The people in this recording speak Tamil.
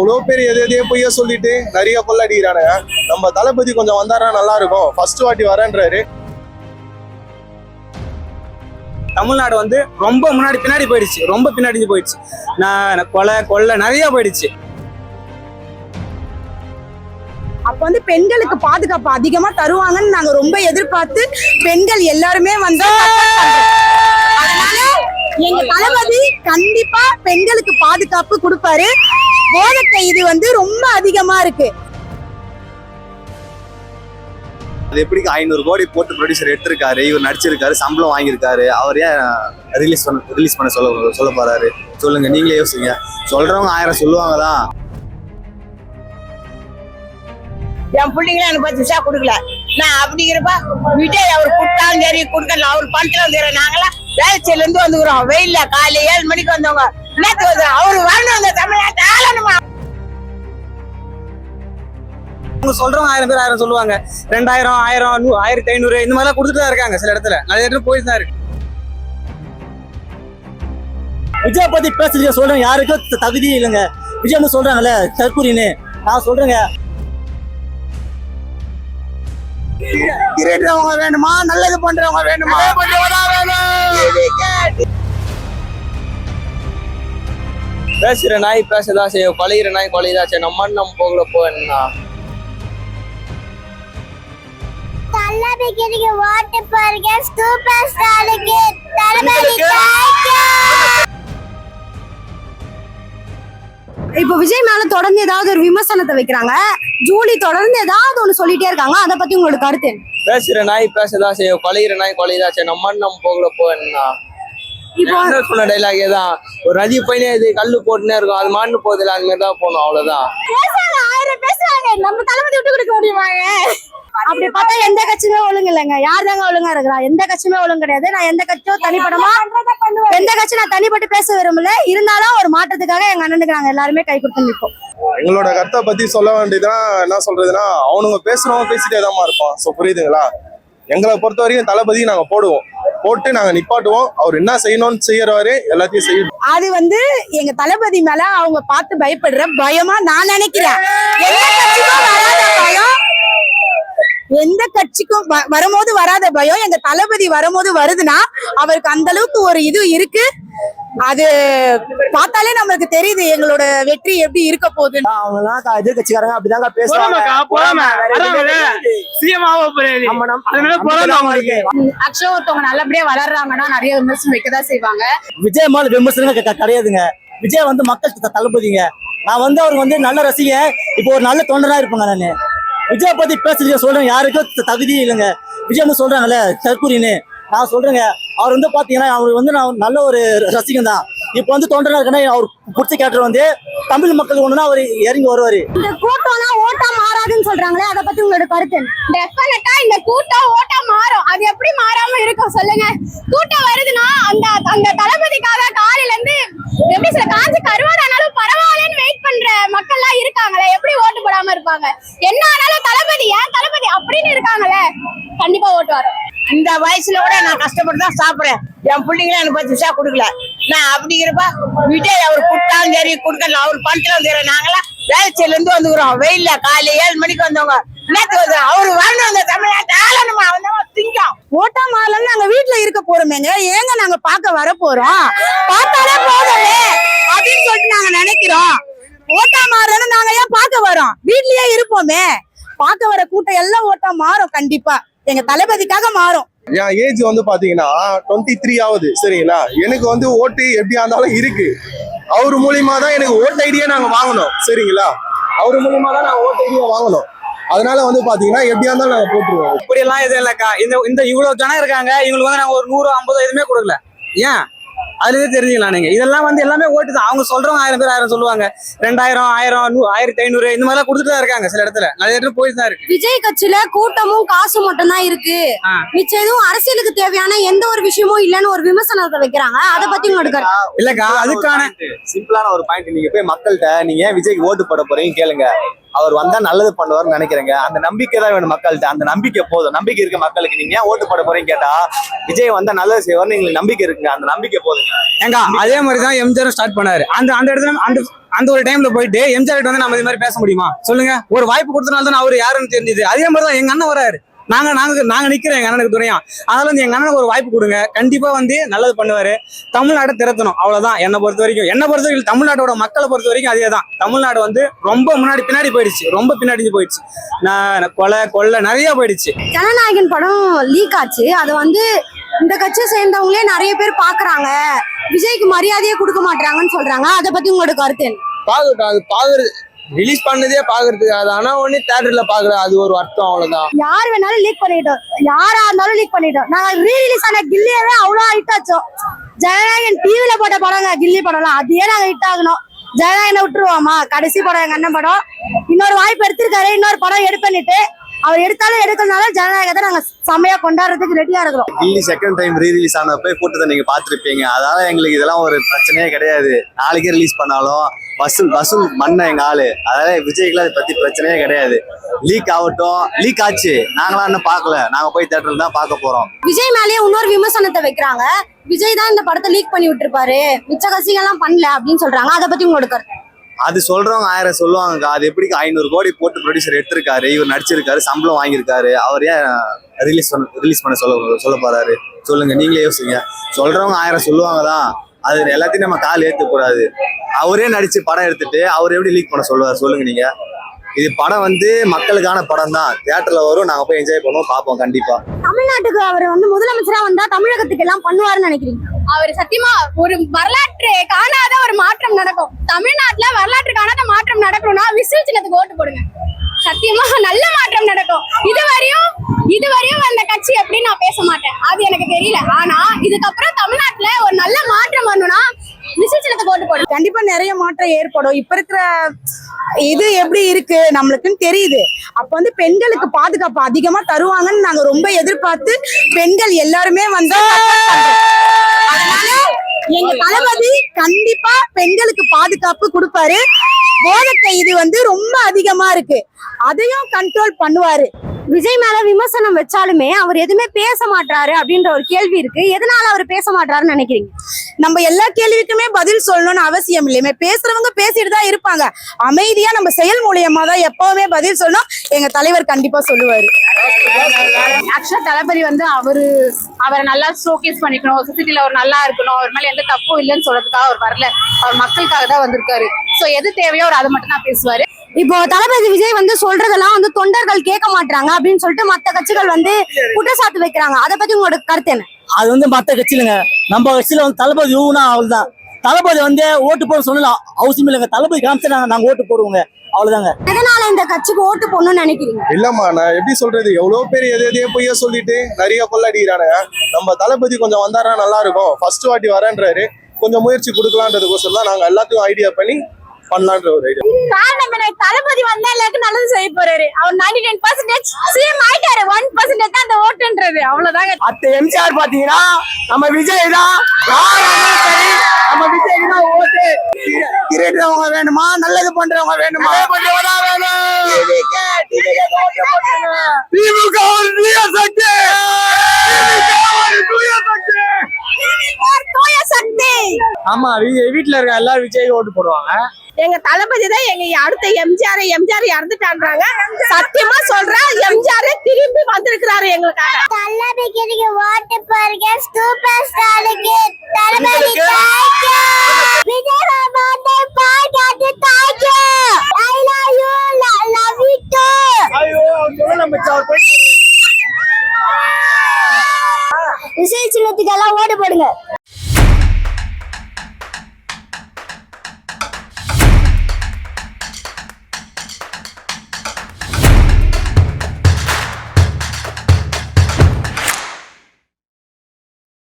எவ்வளவு பேர் எதையோ பொய்ய சொல்லிட்டு நிறைய கொள்ளடிக்கிறானுங்க. நம்ம தளபதி கொஞ்சம் வந்தாருன்னா நல்லா இருக்கும். ஃபர்ஸ்ட் வாட்டி வரேன்றாரு. தமிழ்நாடு வந்து ரொம்ப பின்னாடி போயிடுச்சு, ரொம்ப பின்னாடி போயிடுச்சு. நான் கொலை நிறைய போயிடுச்சு. அப்ப வந்து பெண்களுக்கு பாதுகாப்பு அதிகமா தருவாங்கன்னு நாங்க ரொம்ப எதிர்பார்த்து பெண்கள் எல்லாருமே வந்து அதனால எங்க தளபதி கண்டிப்பா பெண்களுக்கு பாதுகாப்பு கொடுப்பாரு. போதை கைது வந்து ரொம்ப அதிகமா இருக்கு. அது எப்படி 500 கோடி போட்டு ப்ரொடியூசர் எடுத்திருக்காரு, இவர் நடிச்சிருக்காரு, சம்பளம் வாங்கியிருக்காரு, அவர் ஏன் ரிலீஸ் பண்ண சொல்ல போறாரு? சொல்லுங்க, நீங்களே யோசிங்க. சொல்றவங்க 1000 சொல்லுவாங்க தான். என் பிள்ளைங்களும் எனக்கு 10 பைசா கொடுக்கல. நான் அப்படிங்கிறப்ப விஜய் அவர் கொடுத்தாலும் சரி கொடுக்கல, அவர் பணத்திலும் சரி. நாங்களாம் வேலைச்சில இருந்து வந்துக்கிறோம். வெயில்ல காலையில 7 மணிக்கு வந்தவங்க நேற்று வந்து அவரு வரணும். அந்த தமிழ்நாட்டை ஆளணுமா? சொல்றவங்க 1000 பேர் 1000 சொல்லுவாங்க. 2000, 1000, 1500 இந்த மாதிரிலாம் கொடுத்துட்டு தான் இருக்காங்க. சில இடத்துல நிறைய இடத்துல போயிட்டு தான் இருக்கு. விஜய் பத்தி பேசுறீங்க, சொல்றேன் யாருக்கும் தகுதி இல்லைங்க. விஜய் சொல்றாங்கல்ல தற்கூரின்னு, நான் சொல்றேங்க. திருடுறவங்க வேணுமா, நல்லது பண்றவங்க வேணுமா? பேசுற நாய் பேசதான் செய்யும், கொலைகிற நாய் கொலைதான் செய்யும். நம்ம போகல போனா தளபதிக்கு நீங்க ஓட்டு போறீங்க. சூப்பர் ஸ்டாருக்கு தளபதி. இப்போ விஜய் மேல தொடர்ந்து ஏதாவது ஒரு விமர்சனத்தை வைக்கிறாங்க. ஜூலி தொடர்ந்து ஏதாவது ஒண்ணு சொல்லிட்டே இருக்காங்க. அதை பத்தி உங்களோட கருத்து? பேசுற நாய் பேசதான் செய்யும், கொலைகிற நாய் கொலைதான் செய்யும். நம்ம போகல போனா இப்போ சொன்ன டைலாகே தான். ஒரு நதி பையனே இது கல்லு போட்டுனே இருக்கும், அது மான்னு போதில்ல, அது மாதிரி தான் போகணும். அவ்வளவுதான். பேசுறாங்க, நம்ம தளபதி விட்டு கொடுக்க முடியுமாங்க? அப்படி பார்த்தா எந்த கட்சியுமே ஒழுங்கு இல்லைங்க. யார் தாங்க ஒழுங்கா இருக்கிறா? எந்த கட்சியுமே ஒழுங்கு கிடையாது. நான் எந்த கட்சியும் எந்த கட்சி நான் தனிப்பட்டு பேச விரும்பல. இருந்தாலும் ஒரு மாற்றத்துக்காக எங்க அண்ணனுக்கு நாங்க எல்லாருமே கை கொடுத்து நிற்போம். எங்களோட கருத்தை பத்தி சொல்ல வேண்டியதுதான். என்ன சொல்றதுன்னா, அவனுங்க பேசுறவங்க பேசிட்டே தான் இருப்பான். சோ புரியுதுங்களா? எங்களை பொறுத்த வரைக்கும் தளபதி நாங்க போட்டு நாங்க நிப்பாட்டுவோம். அவர் என்ன செய்யணும்னு செய்யறவாரு எல்லாத்தையும் செய்யணும். அது வந்து எங்க தளபதி மேல அவங்க பார்த்து பயப்படுற பயமா நான் நினைக்கிறேன். எந்த கட்சிக்கும் வரும்போது வராத பயம் எங்க தளபதி வரும்போது வருதுன்னா அவருக்கு அந்த அளவுக்கு ஒரு இது இருக்கு. அது பார்த்தாலே நமக்கு தெரியுது எங்களோட வெற்றி எப்படி இருக்க போகுதுன்னு. அவங்க எதிர்கட்சிக்காரங்க அப்படிதாங்க பேசுறாங்க. ஆக்சுவலா ஒருத்தவங்க நல்லபடியா வளர்றாங்கன்னா நிறைய விமர்சனம் வைக்கதான் செய்வாங்க. விஜய் மேல விமர்சனம் கிடையாதுங்க. விஜய் வந்து மக்கள் தளபதிங்க. நான் வந்து அவருக்கு வந்து நல்ல ரசிகன். இப்போ ஒரு நல்ல தொண்டனா இருப்பேங்க. நானு விஜய் பத்தி பேசுறீங்க, சொல்றேன் யாருக்கும் தகுதி இல்லைங்க. விஜய் சொல்றாங்கல்ல தற்கூரின்னு, நான் சொல்றேங்க. அவர் வந்து பாத்தீங்கன்னா அவருக்கு வந்து நான் நல்ல ஒரு ரசிகன் தான். இப்ப வந்து தொண்டனா இருக்கேன்னா அவர் பிடிச்ச கேட்டர் வந்து தமிழ் மக்கள் ஒண்ணுன்னா அவர் இறங்கி வருவாரு. இந்த கூட்டம்னா ஓட்டா மாறாதுன்னு சொல்றாங்களே, அதை பத்தி உங்களோட கருத்து? டெஃபினட்டா இந்த கூட்டம் ஓட்டா மாறும். அது எப்படி மாறாம இருக்கும் சொல்லுங்க? கூட்டம் வருதுன்னா அந்த தளபதிக்காக காலையில இருந்து எப்படி சொல்ல காஞ்சு கருவாடானாலும் பரவாயில்லன்னு வெயிட் பண்ற மக்கள் எல்லாம் இருக்காங்களே, எப்படி ஓட்டு போடாம இருப்பாங்க? என்ன ஆனாலும் தளபதி ஏன் தளபதி அப்படின்னு இருக்காங்களே, கண்டிப்பா ஓட்டு வரும். இந்த வயசுல கூட நான் கஷ்டப்பட்டு தான் சாப்பிடுறேன். என் பிள்ளைங்களும் எனக்கு 10 பைசா கொடுக்கல. நான் அப்படிங்கிறப்ப விஜய் அவர் கொடுத்தாலும் சரி கொடுக்கல, அவர் பணத்திலும் சரி. நாங்களாம் வேலைச்சில இருந்து வந்துக்கிறோம். வெயில்ல காலையில 7 மணிக்கு வந்தவங்க நேற்று வந்து அவரு வரணும். அந்த தமிழ்நாட்டை ஆளணுமா? திங்கம் ஓட்டா மாறலன்னு நாங்க வீட்டுல இருக்க போறோமேங்க. ஏங்க நாங்க பார்க்க வர போறோம்? பார்த்தாலே போதுமே அப்படின்னு சொல்லிட்டு நாங்க நினைக்கிறோம். ஓட்டா மாறலன்னு நாங்க ஏன் பார்க்க வரோம்? வீட்லயே இருப்போமே. பார்க்க வர கூட்டம் எல்லாம் ஓட்டா மாறும். கண்டிப்பா எங்க தளபதிக்காக மாறும். என் ஏஜ் வந்து பாத்தீங்கன்னா 23 ஆகுது. சரிங்களா? எனக்கு வந்து ஓட்டு எப்படியா இருந்தாலும் இருக்கு. அவரு மூலியமா தான் எனக்கு ஓட்டு ஐடியா நாங்க வாங்கணும். சரிங்களா? அவரு மூலியமா தான் நாங்க ஓட்டு ஐடியா வாங்கணும். அதனால வந்து பாத்தீங்கன்னா எப்படியா இருந்தாலும் நாங்க போட்டுருவோம். இப்படி எல்லாம் எதுவும் இல்லக்கா. இந்த இவ்வளவு ஜனம் இருக்காங்க, இவங்களுக்கு வந்து நாங்க ஒரு 100, 50 எதுவுமே கொடுக்கல. ஏன் அதுலயே தெரிஞ்சுக்கலாம் நீங்க. இதெல்லாம் வந்து எல்லாமே ஓட்டு தான். அவங்க சொல்றவங்க 1000 பேர் 1000 சொல்லுவாங்க. 2000, 1000, 1500 இந்த மாதிரிலாம் கொடுத்துட்டு தான் இருக்காங்க. சில இடத்துல நிறைய இடத்துல போயிட்டு தான் இருக்கு. விஜய் கட்சியில கூட்டமும் காசு மட்டும் தான் இருக்கு. மிச்சம் எதுவும் அரசியலுக்கு தேவையான எந்த ஒரு விஷயமும் இல்லன்னு ஒரு விமர்சனத்தை வைக்கிறாங்க. அதை பத்தி உங்களுக்கு இல்லக்கா, அதுக்கான சிம்பிளான ஒரு பாயிண்ட். நீங்க போய் மக்கள்கிட்ட நீங்க ஏன் விஜய்க்கு ஓட்டு போட போறீங்க கேளுங்க. அவர் வந்தா நல்லது பண்ணுவார்னு நினைக்கிறேங்க. அந்த நம்பிக்கை தான் வேணும் மக்கள்கிட்ட. அந்த நம்பிக்கை போதும். நம்பிக்கை இருக்க மக்களுக்கு நீங்க ஏன் ஓட்டு போட போறீங்க கேட்டா, விஜய் வந்தா நல்லது செய்வார்னு எங்களுக்கு நம்பிக்கை இருக்குங்க. அந்த நம்பிக்கை போதுங்க. ஏங்க அதே மாதிரி தான் எம்ஜிஆர் ஸ்டார்ட் பண்ணாரு. அந்த அந்த இடத்துல அந்த ஒரு டைம்ல போயிட்டு எம்ஜிஆர் வந்து நம்ம இது மாதிரி பேச முடியுமா சொல்லுங்க? ஒரு வாய்ப்பு கொடுத்தனால தான் அவர் யாருன்னு தெரிஞ்சது. அதே மாதிரி தான் எங்க அண்ணன் வராரு. நாங்க நிக்கிறோம் எங்க அண்ணனுக்கு துணையா. அதனால வந்து எங்க அண்ணனுக்கு ஒரு வாய்ப்பு கொடுங்க. கண்டிப்பா வந்து நல்லது பண்ணுவாரு. தமிழ்நாட்டை திறத்தணும், அவ்வளவுதான். என்னை பொறுத்த வரைக்கும் தமிழ்நாட்டோட மக்களை பொறுத்த வரைக்கும் அதே தான். தமிழ்நாடு வந்து ரொம்ப பின்னாடி போயிடுச்சு. ரொம்ப பின்னாடி போயிடுச்சு. கொலை நிறைய போயிடுச்சு. ஜனநாயகன் படம் லீக் ஆச்சு. அதை வந்து இந்த கட்சியை சேர்ந்தவங்களே நிறைய பேர் பாக்குறாங்க, விஜய்க்கு மரியாதையே கொடுக்க மாட்டாங்கன்னு சொல்றாங்க. அதை பத்தி உங்களோட கருத்து என்ன? பாக்கட்டும், அது பாக்குறது ரிலீஸ் பண்ணதே பாக்குறதுக்கு. அது ஆனா ஒண்ணு தியேட்டர்ல பாக்குற அது ஒரு அர்த்தம், அவ்வளவுதான். யார் வேணாலும் லீக் பண்ணிட்டோம், யாரா இருந்தாலும் லீக் பண்ணிட்டோம். நாங்க ரீ ரிலீஸ் ஆன கில்லியவே அவ்வளவு ஹிட் ஆச்சோம். ஜனநாயகன் டிவில போட்ட படங்க கில்லி படம்லாம், அதையே நாங்க ஹிட் ஆகணும். ஜனநாயகனை விட்டுருவோமா? கடைசி படம் எங்க அண்ணன் படம். இன்னொரு வாய்ப்பு எடுத்திருக்காரு, இன்னொரு படம் எடுப்பண்ணிட்டு அவர் எடுத்தாலும் எடுக்கறதுனால ஜனநாயகத்தை நாங்க செம்மையா கொண்டாடுறதுக்கு ரெடியா இருக்கிறோம். கில்லி செகண்ட் டைம் ரீரிலீஸ் ஆனப்ப கூட்டத்தை நீங்க பாத்துருப்பீங்க. அதனால எங்களுக்கு இதெல்லாம் ஒரு பிரச்சனையே கிடையாது. நாளைக்கே ரிலீஸ் பண்ணாலும் வசூல் மண்ண எங்க ஆளு. அதாவது விஜய்க்குலாம் அதை பத்தி பிரச்சனையே கிடையாது. லீக் ஆகட்டும், லீக் ஆச்சு, நாங்களாம் இன்னும் பாக்கல. நாங்க போய் தியேட்டர்ல தான் பார்க்க போறோம். விஜய் மேலேயே இன்னொரு விமர்சனத்தை வைக்கிறாங்க. விஜய் தான் இந்த படத்தை லீக் பண்ணி விட்டுருப்பாரு, மிச்ச கட்சிகள்லாம் பண்ணல அப்படின்னு சொல்றாங்க. அதை பத்தி உங்களோட கருத்து? அது சொல்றவங்க 1000 சொல்லுவாங்க. அது எப்படி 500 கோடி போட்டு ப்ரொடியூசர் எடுத்திருக்காரு, இவர் நடிச்சிருக்காரு, சம்பளம் வாங்கியிருக்காரு, அவர் ஏன் ரிலீஸ் பண்ண சொல்ல போறாரு சொல்லுங்க? நீங்களே யோசிங்க. சொல்றவங்க 1000 சொல்லுவாங்க தான். அது எல்லாத்தையும் நம்ம கால் ஏற்றக்கூடாது. அவரே நடிச்சு படம் எடுத்துட்டு அவர் எப்படி லீக் பண்ண சொல்லுவார் சொல்லுங்க? நீங்க இது படம் வந்து மக்களுக்கான படம் தான். தியேட்டர்ல வரும், நாங்க போய் என்ஜாய் பண்ணுவோம், பார்ப்போம். கண்டிப்பா தமிழ்நாட்டுக்கு அவர் வந்து முதலமைச்சரா வந்தா தமிழகத்துக்கு எல்லாம் பண்ணுவாருன்னு நினைக்கிறீங்க? அவர் சத்தியமா ஒரு வரலாற்று காணாத ஒரு மாற்றம் நடக்கும். தமிழ்நாட்டுல வரலாற்று காணாத மாற்றம் நடக்கணும்னா விசில் சின்னத்துக்கு ஓட்டு போடுங்க. சத்தியமா நல்ல மாற்றம் நடக்கும். இதுவரையும் அந்த கட்சி அப்படின்னு நான் பேச மாட்டேன், அது எனக்கு தெரியல. ஆனா இதுக்கப்புறம் தமிழ்நாட்டுல ஒரு நல்ல மாற்றம் வரணும்னா விசில் சின்னத்துக்கு ஓட்டு போடுங்க. கண்டிப்பா நிறைய மாற்றம் ஏற்படும். இப்ப இருக்கிற இது எப்படி இருக்கு நம்மளுக்குன்னு தெரியுது. அப்ப வந்து பெண்களுக்கு பாதுகாப்பு அதிகமா தருவாங்கன்னு நாங்க ரொம்ப எதிர்பார்த்து பெண்கள் எல்லாருமே வந்து அதனால எங்க தளபதி கண்டிப்பா பெண்களுக்கு பாதுகாப்பு கொடுப்பாரு. போதை இது வந்து ரொம்ப அதிகமா இருக்கு, அதையும் கண்ட்ரோல் பண்ணுவாரு. விஜய் மேல விமர்சனம் வச்சாலுமே அவர் எதுவுமே பேச மாட்டாரு அப்படின்ற ஒரு கேள்வி இருக்கு. எதனால அவர் பேச மாட்டாருன்னு நினைக்கிறீங்க? நம்ம எல்லா கேள்விக்குமே பதில் சொல்லணும்னு அவசியம் இல்லையுமே. பேசுறவங்க பேசிட்டு தான் இருப்பாங்க. அமைதியா நம்ம செயல் மூலியமா தான் எப்பவுமே பதில் சொல்லணும். எங்க தலைவர் கண்டிப்பா சொல்லுவாரு. ஆக்சுவலா தளபதி வந்து அவரை நல்லா ஷோகேஸ் பண்ணிக்கணும், சொசைட்டில அவர் நல்லா இருக்கணும், அவர் மேல எந்த தப்பும் இல்லைன்னு சொல்றதுக்காக அவர் வரல. அவர் மக்களுக்காக தான் வந்திருக்காரு. சோ எது தேவையோ அவர் அதை மட்டும் தான் பேசுவாரு. இப்போ தளபதி விஜய் வந்து சொல்றதெல்லாம் வந்து தொண்டர்கள் கேட்க மாட்டாங்க அப்படின்னு சொல்லிட்டு மத்த கட்சிகள் வந்து குற்றச்சாட்டு வைக்கிறாங்க. அதை பத்தி உங்களோட கருத்து என்ன? அது வந்து மத்த கட்சியிலங்க. நம்ம கட்சியில வந்து தளபதி ஊனா அவ்வளவுதான். தளபதி வந்து ஓட்டு போட சொல்லலாம் அவசியம் இல்லைங்க. தளபதி காமிச்சா நாங்க ஓட்டு போடுவோங்க, அவ்வளவுதாங்க. எதனால இந்த கட்சிக்கு ஓட்டு போடணும்னு நினைக்கிறீங்க? இல்லம்மா, நான் எப்படி சொல்றது, எவ்வளவு பேர் எதையோ பொய்யா சொல்லிட்டு நிறைய கொள்ளடிக்கிறானுங்க. நம்ம தளபதி கொஞ்சம் வந்தாரா நல்லா இருக்கும். ஃபர்ஸ்ட் வாட்டி வரேன்றாரு, கொஞ்சம் முயற்சி கொடுக்கலான்றதுக்கோசரம் தான் நாங்க எல்லாத்தையும் ஐடியா பண்ணி பண்ணலான்ற ஒரு ஐடியா. காரணம் என்ன? தளபதி வந்தா எல்லாருக்கும் நல்லது செய்ய போறாரு. அவர் 99% சிஎம் ஆயிட்டாரு. 1% தான் அந்த ஓட்டுன்றது, அவ்வளவுதாங்க. அத்த எம்ஜிஆர் பாத்தீங்கன்னா நம்ம விஜய் தான். நம்ம விஜய் தான் ஓட்டு. திருடுறவங்க வேணுமா, நல்லது பண்றவங்க வேணுமா? ஆமா, வீட்டுல இருக்க எல்லாரும் விஜய் ஓட்டு போடுவாங்க. எங்க தளபதி தான் எங்க அடுத்த எம்ஜிஆர் இறந்துட்டான்றாங்க. சத்தியமா சொல்றேன், எம்ஜிஆர் திரும்பி வந்திருக்கிறாரு எங்களுக்காக. தளபதிக்கு நீங்க ஓட்டு போறீங்க, சூப்பர் ஸ்டாருக்கு. தளபதி விஜய் மாமா பாக்காது தாக்கு. I love you, love you to. ஐயோ சொல்ல மச்சான். விஜய் சின்னத்துக்கு எல்லாம் ஓட்டு போடுங்க.